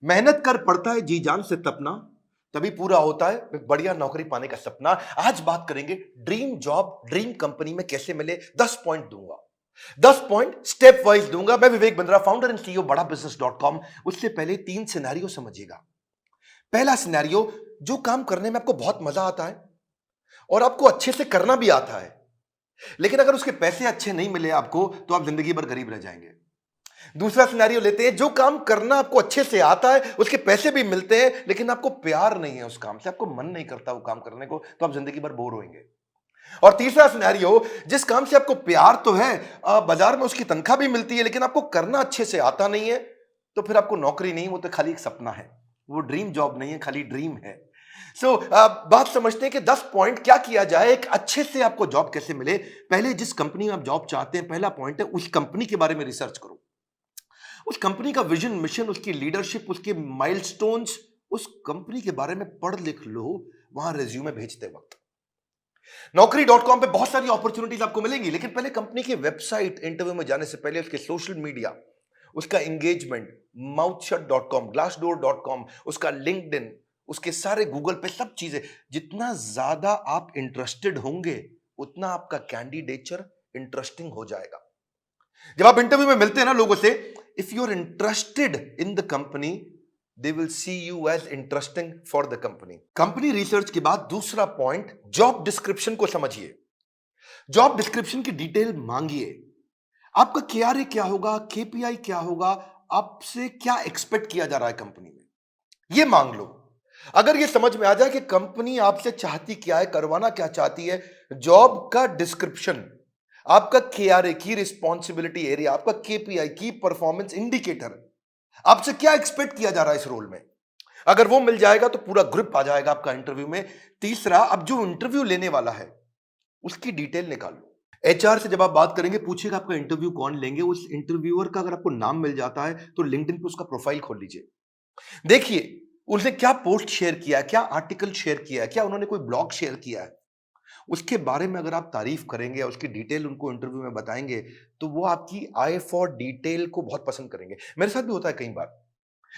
मेहनत कर पड़ता है जी जान से तपना, तभी पूरा होता है एक बढ़िया नौकरी पाने का सपना। आज बात करेंगे ड्रीम जॉब ड्रीम कंपनी में कैसे मिले। 10 पॉइंट दूंगा, 10 पॉइंट स्टेप वाइज दूंगा। मैं Vivek Bindra, founder and CEO बड़ा बिजनेस डॉट कॉम। उससे पहले 3 सिनेरियो समझिएगा। पहला सिनेरियो, जो काम करने में आपको बहुत मजा आता है और आपको अच्छे से करना भी आता है, लेकिन अगर उसके पैसे अच्छे नहीं मिले आपको तो आप जिंदगी भर गरीब रह जाएंगे। दूसरा सिनेरियो लेते हैं, जो काम करना आपको अच्छे से आता है, उसके पैसे भी मिलते हैं, लेकिन आपको प्यार नहीं है उस काम से, आपको मन नहीं करता वो काम करने को, तो आप जिंदगी भर बोर होंगे। और तीसरा सिनेरियो, जिस काम से आपको प्यार तो है, बाजार में उसकी तनख्वाह भी मिलती है, लेकिन आपको करना अच्छे से आता नहीं है, तो फिर आपको नौकरी नहीं, वो तो खाली एक सपना है, वो ड्रीम जॉब नहीं है, खाली ड्रीम है। बात समझते हैं कि 10 पॉइंट क्या किया जाए, एक अच्छे से आपको जॉब कैसे मिले। पहले जिस कंपनी में आप जॉब चाहते हैं, पहला पॉइंट है उस कंपनी के बारे में रिसर्च करो। उस कंपनी का विजन, मिशन, उसकी लीडरशिप, उसके माइलस्टोन्स, उस कंपनी के बारे में पढ़ लिख लो वहां रिज्यूमे भेजते वक्त। नौकरी.com पे बहुत सारी अपॉर्चुनिटीज आपको मिलेंगी, लेकिन पहले कंपनी की वेबसाइट, इंटरव्यू में जाने से पहले उसके सोशल मीडिया, उसका एंगेजमेंट, mouthshut.com, glassdoor.com, उसका लिंक्डइन, उसके सारे गूगल पे सब चीजें, जितना ज्यादा आप इंटरेस्टेड होंगे उतना आपका कैंडिडेचर इंटरेस्टिंग हो जाएगा। जब आप इंटरव्यू में मिलते हैं ना लोगों से, if you are interested in the company, they will see you as interesting for the company. Company research के बाद दूसरा पॉइंट, जॉब डिस्क्रिप्शन को समझिए। जॉब डिस्क्रिप्शन की डिटेल मांगिए। आपका केआरए क्या होगा, केपीआई क्या होगा, आपसे क्या एक्सपेक्ट किया जा रहा है कंपनी में, यह मांग लो। अगर यह समझ में आ जाए कि कंपनी आपसे चाहती क्या है, करवाना क्या चाहती है, जॉब का डिस्क्रिप्शन, आपका केआरए की रिस्पॉन्सिबिलिटी एरिया, आपका केपीआई की परफॉर्मेंस इंडिकेटर, आपसे क्या एक्सपेक्ट किया जा रहा है इस रोल में, अगर वो मिल जाएगा तो पूरा ग्रिप आ जाएगा आपका इंटरव्यू में। तीसरा, अब जो इंटरव्यू लेने वाला है उसकी डिटेल निकाल लो। एचआर से जब आप बात करेंगे, पूछेगा आपका इंटरव्यू कौन लेंगे, उस इंटरव्यूअर का अगर आपको नाम मिल जाता है तो लिंक्डइन पे उसका प्रोफाइल खोल लीजिए। देखिए उसने क्या पोस्ट शेयर किया है, क्या आर्टिकल शेयर किया है, क्या उन्होंने कोई ब्लॉग शेयर किया है, उसके बारे में अगर आप तारीफ करेंगे या उसकी डिटेल उनको इंटरव्यू में बताएंगे, तो वो आपकी आई फॉर डिटेल को बहुत पसंद करेंगे। मेरे साथ भी होता है कई बार,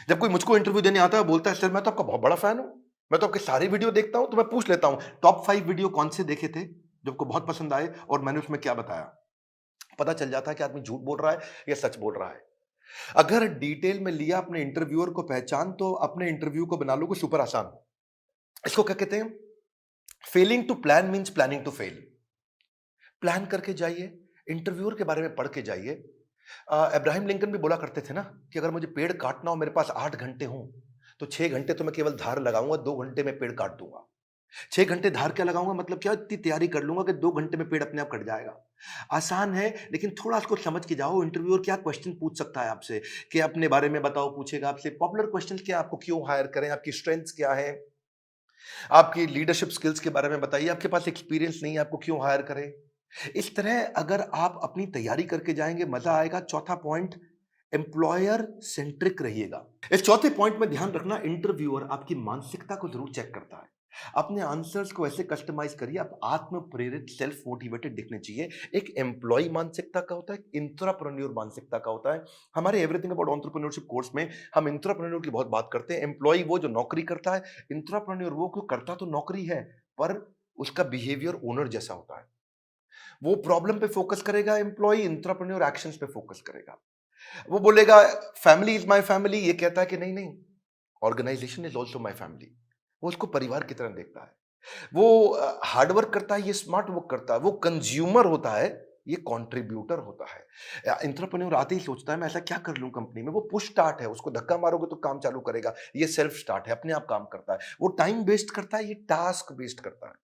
जब कोई मुझको इंटरव्यू देने आता है, बोलता है सर मैं तो आपका बहुत बड़ा फैन हूं, मैं तो आपके सारे वीडियो देखता हूं, तो मैं पूछ लेता हूं टॉप 5 वीडियो कौन से देखे थे जो आपको बहुत पसंद आए और मैंने उसमें क्या बताया। पता चल जाता है कि आदमी झूठ बोल रहा है या सच बोल रहा है। अगर डिटेल में लिया अपने इंटरव्यूअर को पहचान, तो अपने इंटरव्यू को बना लो को सुपर आसान। इसको क्या कहते हैं, failing to plan means planning to fail. Plan करके जाइए, इंटरव्यूअर के बारे में पढ़ के जाइए। अब्राहम लिंकन भी बोला करते थे ना कि अगर मुझे पेड़ काटना हो, मेरे पास 8 घंटे हों, तो 6 घंटे तो मैं केवल धार लगाऊंगा, 2 घंटे में पेड़ काट दूंगा। 6 घंटे धार क्या लगाऊंगा, मतलब क्या, इतनी तैयारी कर लूंगा कि 2 घंटे में पेड़ अपने आप कट जाएगा। आसान है, लेकिन थोड़ा इसको समझ के जाओ। इंटरव्यूअर क्या क्वेश्चन पूछ सकता है आपसे, कि अपने बारे में बताओ, पूछेगा आपसे पॉपुलर क्वेश्चन क्या, आपको क्यों हायर करें, आपकी स्ट्रेंथ्स क्या है, आपकी लीडरशिप स्किल्स के बारे में बताइए, आपके पास एक्सपीरियंस नहीं है, आपको क्यों हायर करें। इस तरह अगर आप अपनी तैयारी करके जाएंगे, मजा आएगा। चौथा पॉइंट, एम्प्लॉयर सेंट्रिक रहिएगा। इस चौथे पॉइंट में ध्यान रखना, इंटरव्यूअर आपकी मानसिकता को जरूर चेक करता है। अपने आंसर्स को ऐसे कस्टमाइज करिए, आप आत्म प्रेरित, सेल्फ मोटिवेटेड दिखने चाहिए। एक एम्प्लॉय मानसिकता का होता है, एक इंट्राप्रेन्योर मानसिकता का होता है। हमारे एवरीथिंग अबाउट एंटरप्रेन्योरशिप कोर्स में हम इंट्राप्रेन्योर की बहुत बात करते हैं। एम्प्लॉय वो जो नौकरी करता है, इंट्राप्रेन्योर वो क्यों करता तो नौकरी है, पर उसका बिहेवियर ओनर जैसा होता है। वो प्रॉब्लम पे फोकस करेगा, एम्प्लॉय इंट्राप्रेन्योर एक्शंस पे फोकस करेगा। वो बोलेगा फैमिली इज माय फैमिली, ये कहता है कि नहीं नहीं, organisation is also my family. वो उसको परिवार की तरह देखता है। वो हार्डवर्क करता है, ये स्मार्ट वर्क करता है। वो कंज्यूमर होता है, ये कंट्रीब्यूटर होता है। एंटरप्रेन्योर आते ही सोचता है मैं ऐसा क्या कर लूं कंपनी में। वो पुश स्टार्ट है, उसको धक्का मारोगे तो काम चालू करेगा। ये सेल्फ स्टार्ट है, अपने आप काम करता है। वो टाइम वेस्ट करता है, ये टास्क वेस्ट करता है।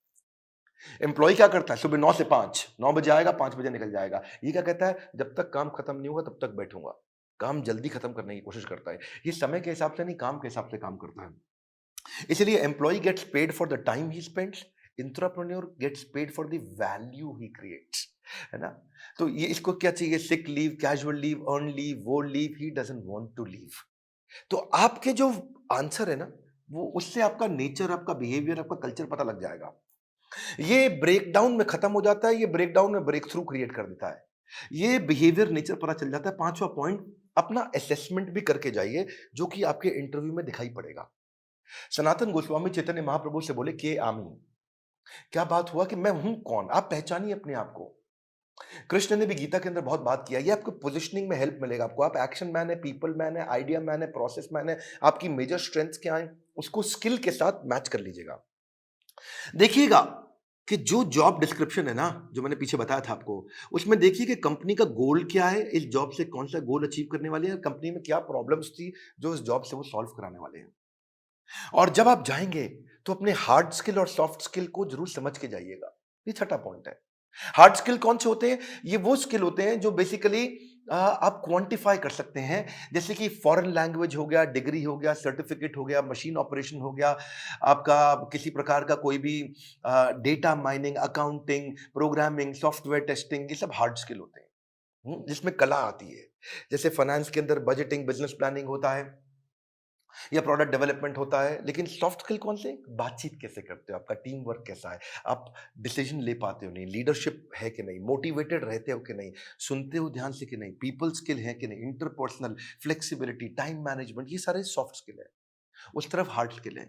एम्प्लॉय क्या करता है, सुबह 9 से 5, 9 बजे आएगा, 5 बजे निकल जाएगा। ये क्या कहता है, जब तक काम खत्म नहीं होगा तब तक बैठूंगा। काम जल्दी खत्म करने की कोशिश करता है। ये समय के हिसाब से नहीं, काम के हिसाब से काम करता है। इसलिए employee gets paid for the time he spends, intrapreneur gets paid for the value he creates, है ना। तो ये इसको क्या चाहिए, sick leave, casual leave, earn leave, वो leave he doesn't want to leave. तो आपके जो आंसर है ना, वो उससे आपका नेचर, आपका बिहेवियर, आपका कल्चर पता लग जाएगा। ये ब्रेकडाउन में खत्म हो जाता है, ये ब्रेकडाउन में ब्रेक थ्रू क्रिएट कर देता है। ये बिहेवियर नेचर पता चल जाता है। पांचवा पॉइंट, अपना असेसमेंट भी करके जाइए, जो कि आपके इंटरव्यू में दिखाई पड़ेगा। सनातन गोस्वामी चैतन्य महाप्रभु से बोले कि आमी, क्या बात हुआ कि मैं हूं कौन, आप पहचानिए अपने आप को। कृष्ण ने भी गीता के अंदर बहुत बात किया, ये आपको पोजिशनिंग में हेल्प मिलेगा। आपको आप एक्शन मैन है, पीपल मैन है, आइडिया मैन है, प्रोसेस मैन है, आपकी मेजर स्ट्रेंथ्स क्या है, उसको स्किल के साथ मैच कर लीजिएगा। देखिएगा कि जो जॉब डिस्क्रिप्शन है ना, जो मैंने पीछे बताया था आपको, उसमें देखिए कि कंपनी का गोल क्या है, इस जॉब से कौन सा गोल अचीव करने वाले हैं, कंपनी में क्या प्रॉब्लम्स थी जो इस जॉब से वो सॉल्व कराने वाले हैं। और जब आप जाएंगे तो अपने हार्ड स्किल और सॉफ्ट स्किल को जरूर समझ के जाइएगा। ये छठा पॉइंट है। हार्ड स्किल कौन से होते हैं? ये वो स्किल होते हैं जो बेसिकली आप क्वांटिफाई कर सकते हैं, जैसे कि फॉरेन लैंग्वेज हो गया, डिग्री हो गया, सर्टिफिकेट हो गया, मशीन ऑपरेशन हो गया, आपका किसी प्रकार का कोई भी data mining, accounting, programming, software testing, ये सब हार्ड स्किल होते हैं। जिसमें कला आती है। जैसे फाइनेंस के अंदर बजटिंग, बिजनेस प्लानिंग होता है या प्रोडक्ट डेवलपमेंट होता है। लेकिन सॉफ्ट स्किल कौन से? बातचीत कैसे करते हो, आपका टीम वर्क कैसा है, आप डिसीजन ले पाते हो नहीं, लीडरशिप है कि नहीं, मोटिवेटेड रहते हो कि नहीं, सुनते हो ध्यान से कि नहीं, पीपल स्किल है कि नहीं, इंटरपर्सनल फ्लेक्सिबिलिटी, टाइम मैनेजमेंट, ये सारे सॉफ्ट स्किल है। उस तरफ हार्ड स्किल है।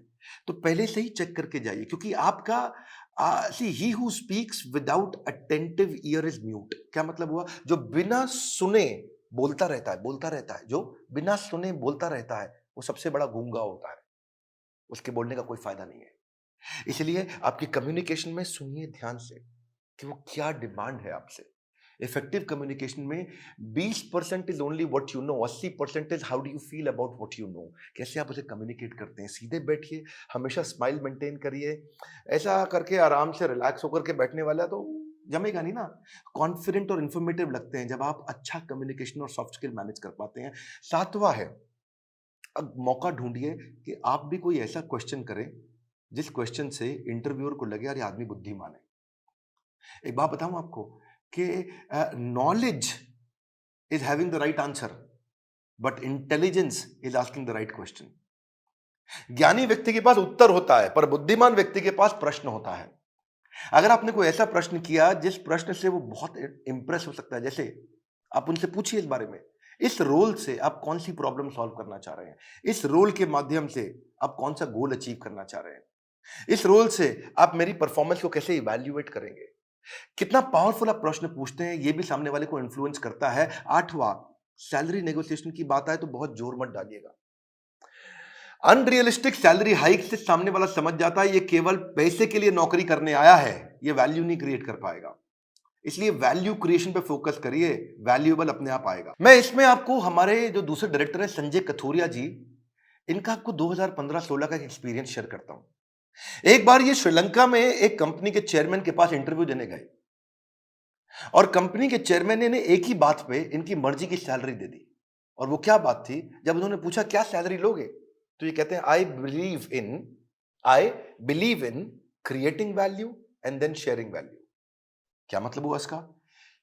तो पहले से ही चेक करके जाइए, क्योंकि आपका see he who speaks without attentive ear is mute. क्या मतलब हुआ? जो बिना सुने बोलता रहता है, बोलता रहता है, जो बिना सुने बोलता रहता है, वो सबसे बड़ा गूंगा होता है। उसके बोलने का कोई फायदा नहीं है। इसलिए आपकी कम्युनिकेशन में सुनिए ध्यान से कि वो क्या डिमांड है आपसे। इफेक्टिव कम्युनिकेशन में 20% is only what you know, 80% is how do you feel about what you know. कैसे आप उसे कम्युनिकेट करते हैं। सीधे बैठिए, हमेशा स्माइल मेंटेन करिए। ऐसा करके आराम से रिलैक्स होकर के बैठने वाला तो जमेगा नहीं ना। कॉन्फिडेंट और इंफॉर्मेटिव लगते हैं जब आप अच्छा कम्युनिकेशन और सॉफ्ट स्किल मैनेज कर पाते हैं। सातवां है, अब मौका ढूंढिए कि आप भी कोई ऐसा क्वेश्चन करें जिस क्वेश्चन से इंटरव्यूअर को लगे यार ये आदमी बुद्धिमान है। एक बात बताऊं आपको कि knowledge is having the right answer, but intelligence is asking the right question. ज्ञानी व्यक्ति के पास उत्तर होता है, पर बुद्धिमान व्यक्ति के पास प्रश्न होता है। अगर आपने कोई ऐसा प्रश्न किया जिस प्रश्न से वो बहुत इंप्रेस हो सकता है, जैसे आप उनसे पूछिए इस बारे में, इस रोल से आप कौन सी प्रॉब्लम सॉल्व करना चाह रहे हैं, इस रोल के माध्यम से आप कौन सा गोल अचीव करना चाह रहे हैं, इस रोल से आप मेरी परफॉर्मेंस को कैसे इवैल्यूएट करेंगे। कितना पावरफुल आप प्रश्न पूछते हैं, ये भी सामने वाले को इन्फ्लुएंस करता है। आठवां, सैलरी नेगोशिएशन की बात आए तो बहुत जोर मत डालिएगा। अनरियलिस्टिक सैलरी हाइक से सामने वाला समझ जाता है ये केवल पैसे के लिए नौकरी करने आया है, ये वैल्यू नहीं क्रिएट कर पाएगा। इसलिए वैल्यू क्रिएशन पे फोकस करिए, वैल्यूएबल अपने आप आएगा। मैं इसमें आपको हमारे जो दूसरे डायरेक्टर हैं संजय कथोरिया जी, इनका आपको 2015-16 का एक्सपीरियंस शेयर करता हूं। एक बार ये श्रीलंका में एक कंपनी के चेयरमैन के पास इंटरव्यू देने गए और कंपनी के चेयरमैन ने इन्हें एक ही बात पे इनकी मर्जी की सैलरी दे दी। और वो क्या बात थी? जब उन्होंने पूछा क्या सैलरी लोगे, तो ये कहते हैं I believe in creating value and then sharing value. क्या मतलब हुआ इसका?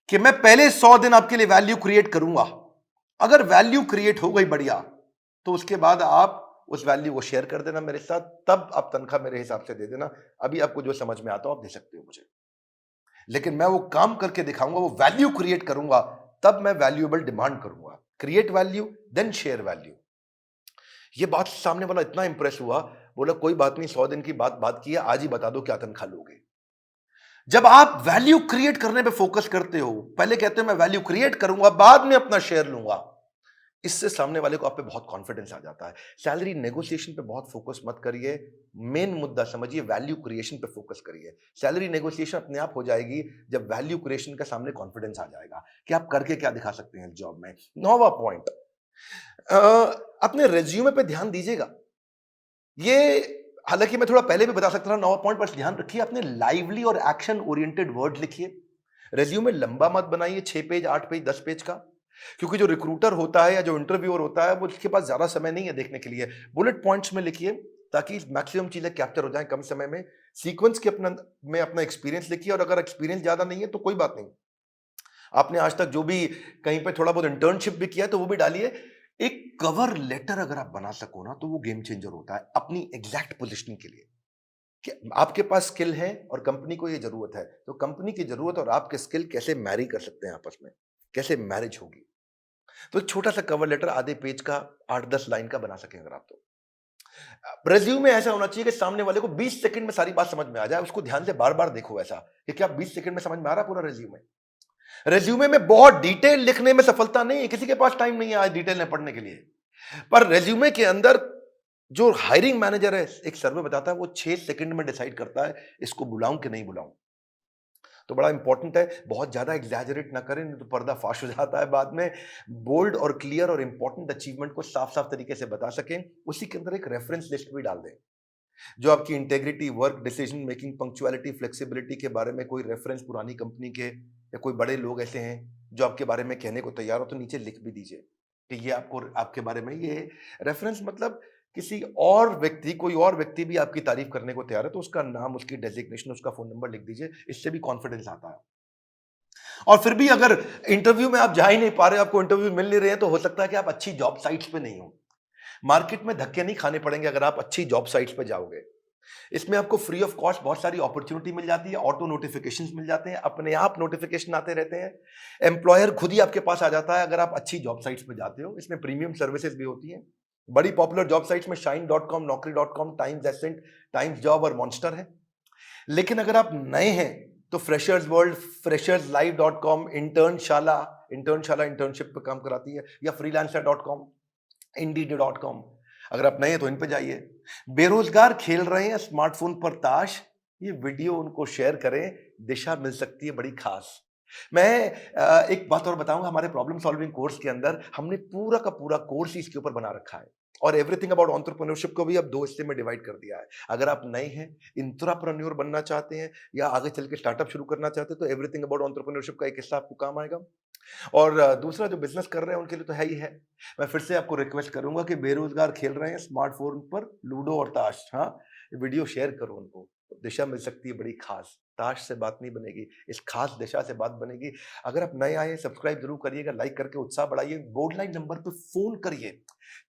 कि मैं पहले 100 दिन आपके लिए वैल्यू क्रिएट करूंगा, अगर वैल्यू क्रिएट हो गई बढ़िया, तो उसके बाद आप उस वैल्यू को शेयर कर देना मेरे साथ, तब आप तनख्वाह मेरे हिसाब से दे देना। अभी आपको जो समझ में आता हो आप दे सकते हो मुझे, लेकिन मैं वो काम करके दिखाऊंगा, वो वैल्यू क्रिएट करूंगा, तब मैं वैल्यूएबल डिमांड करूंगा। Create value then share value. ये बात सामने वाला इतना इंप्रेस हुआ, बोला कोई बात नहीं, 100 दिन की बात की है, आज ही बता दो क्या तनख्वाह लोगे। जब आप वैल्यू क्रिएट करने पे फोकस करते हो, पहले कहते हो मैं वैल्यू क्रिएट करूंगा, बाद में अपना शेयर लूंगा, इससे सामने वाले को आप पे बहुत कॉन्फिडेंस आ जाता है। सैलरी नेगोशिएशन पे बहुत फोकस मत करिए, मेन मुद्दा समझिए, वैल्यू क्रिएशन पे फोकस करिए। सैलरी नेगोशिएशन अपने आप हो जाएगी जब वैल्यू क्रिएशन का सामने कॉन्फिडेंस आ जाएगा कि आप करके क्या दिखा सकते हैं जॉब में। 9वां पॉइंट, अपने रेज्यूमे पे ध्यान दीजिएगा। ये हालांकि मैं थोड़ा पहले भी बता सकता था 9वां पॉइंट, पर ध्यान रखिए अपने लाइवली और एक्शन ओरिएंटेड वर्ड लिखिए। रेज्यूमे लंबा मत बनाइए, 6 पेज, 8 पेज, 10 पेज का, क्योंकि जो रिक्रूटर होता है या जो इंटरव्यूअर होता है वो उसके पास ज्यादा समय नहीं है देखने के लिए। बुलेट पॉइंट्स में लिखिए ताकि मैक्सिमम चीजें कैप्चर हो जाएं कम समय में। सीक्वेंस के अपना एक्सपीरियंस लिखिए, और अगर एक्सपीरियंस ज्यादा नहीं है तो कोई बात नहीं, आपने आज तक जो भी कहीं पे थोड़ा बहुत इंटर्नशिप भी किया है तो वो भी डालिए। एक कवर लेटर अगर आप बना सको ना, तो वो गेम चेंजर होता है अपनी एग्जैक्ट पोजीशनिंग के लिए। कि आपके पास स्किल है और कंपनी को ये जरूरत है, तो कंपनी की जरूरत और आपके स्किल कैसे मैरी कर सकते हैं आपस में, कैसे मैरिज होगी। तो एक छोटा सा कवर लेटर आधे पेज का 8-10 लाइन का बना सकें अगर आप तो। रेज्यूमे ऐसा होना चाहिए कि सामने वाले को 20 सेकंड में सारी बात समझ में आ जाए। उसको ध्यान से बार-बार देखो ऐसा कि क्या 20 सेकंड में समझ में आ रहा है पूरा रेज्यूमे? रेज्यूमे में बहुत डिटेल लिखने में सफलता नहीं है, किसी के पास टाइम नहीं है आज डिटेल में पढ़ने के लिए। पर रेज्यूमे के अंदर जो हायरिंग मैनेजर है, एक सर्वे बताता है वो 6 सेकंड में डिसाइड करता है इसको बुलाऊं कि नहीं बुलाऊं। तो बड़ा इंपॉर्टेंट है, बहुत ज्यादा एग्जैजरेट ना करें, नहीं तो पर्दा फाश हो जाता है बाद में। बोल्ड और क्लियर और इंपॉर्टेंट अचीवमेंट को साफ साफ तरीके से बता सकें। उसी के अंदर एक रेफरेंस लिस्ट भी डाल दें, जो आपकी integrity, work, decision making, punctuality, flexibility के बारे में कोई रेफरेंस पुरानी कंपनी के या कोई बड़े लोग ऐसे हैं जो आपके बारे में कहने को तैयार हो, तो नीचे लिख भी दीजिए कि ये आपको आपके बारे में ये रेफरेंस, मतलब किसी और व्यक्ति, कोई और व्यक्ति भी आपकी तारीफ करने को तैयार है तो उसका नाम, उसकी डेजिग्नेशन, उसका फोन नंबर लिख दीजिए। इससे भी कॉन्फिडेंस आता है। और फिर भी अगर इंटरव्यू में आप जा ही नहीं पा रहे, आपको इंटरव्यू मिल नहीं रहे हैं, तो हो सकता है कि आप अच्छी जॉब साइट्स पे नहीं हो। मार्केट में धक्के नहीं खाने पड़ेंगे अगर आप अच्छी जॉब साइट्स पे जाओगे। इसमें आपको फ्री ऑफ कॉस्ट बहुत सारी अपॉर्चुनिटी मिल जाती है, ऑटो नोटिफिकेशंस मिल जाते हैं, अपने आप नोटिफिकेशन आते रहते हैं, एम्प्लॉयर खुद ही आपके पास आ जाता है अगर आप अच्छी जॉब साइट्स पे जाते हो। इसमें प्रीमियम सर्विसेज भी होती हैं। बड़ी पॉपुलर जॉब साइट्स में shine.com, naukri.com, Times Ascent, Times Job और मॉन्स्टर है। लेकिन अगर आप नए हैं तो freshers world, fresherslive.com, Internshala internship पे काम कराती है, या freelancer.com, indeed.com। अगर आप नए हैं तो इन पे जाइए। बेरोजगार खेल रहे हैं स्मार्टफोन पर ताश, ये वीडियो उनको शेयर करें, दिशा मिल सकती है बड़ी खास। मैं एक बात और बताऊंगा, हमारे प्रॉब्लम सॉल्विंग कोर्स के अंदर हमने पूरा का पूरा कोर्स ही इसके ऊपर बना रखा है, और एवरीथिंग अबाउट एंटरप्रेन्योरशिप को भी अब 2 हिस्से में डिवाइड कर दिया है। अगर आप नए हैं, इंट्राप्रेन्योर बनना चाहते हैं, या आगे चल के स्टार्टअप शुरू करना चाहते हैं, तो एवरीथिंग अबाउट एंटरप्रेन्योरशिप का एक हिस्सा आपको काम आएगा। और दूसरा जो बिजनेस कर रहे हैं उनके लिए तो है ही है। मैं फिर से आपको रिक्वेस्ट करूंगा कि बेरोजगार खेल रहे हैं स्मार्टफोन पर लूडो और ताश, हाँ, वीडियो शेयर करो उनको, दिशा मिल सकती है बड़ी खास। ताश से बात नहीं बनेगी, इस खास दिशा से बात बनेगी। अगर आप नए आए, सब्सक्राइब जरूर करिएगा, लाइक करके उत्साह बढ़ाइए, बोर्ड लाइन नंबर पे फोन करिए,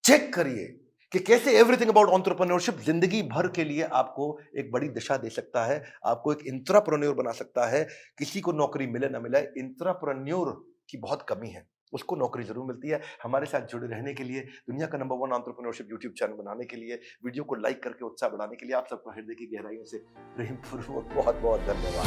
चेक करिए कि कैसे एवरीथिंग अबाउट एंटरप्रेन्योरशिप जिंदगी भर के लिए आपको एक बड़ी दिशा दे सकता है, आपको एक इंट्राप्रेन्योर बना सकता है। किसी को नौकरी मिले ना मिले, इंट्राप्रेन्योर की बहुत कमी है, उसको नौकरी जरूर मिलती है। हमारे साथ जुड़े रहने के लिए, दुनिया का नंबर 1 एंटरप्रेन्योरशिप यूट्यूब चैनल बनाने के लिए, वीडियो को लाइक करके उत्साह बढ़ाने के लिए आप सबको हृदय की गहराइयों से प्रेम पूर्वक बहुत बहुत धन्यवाद।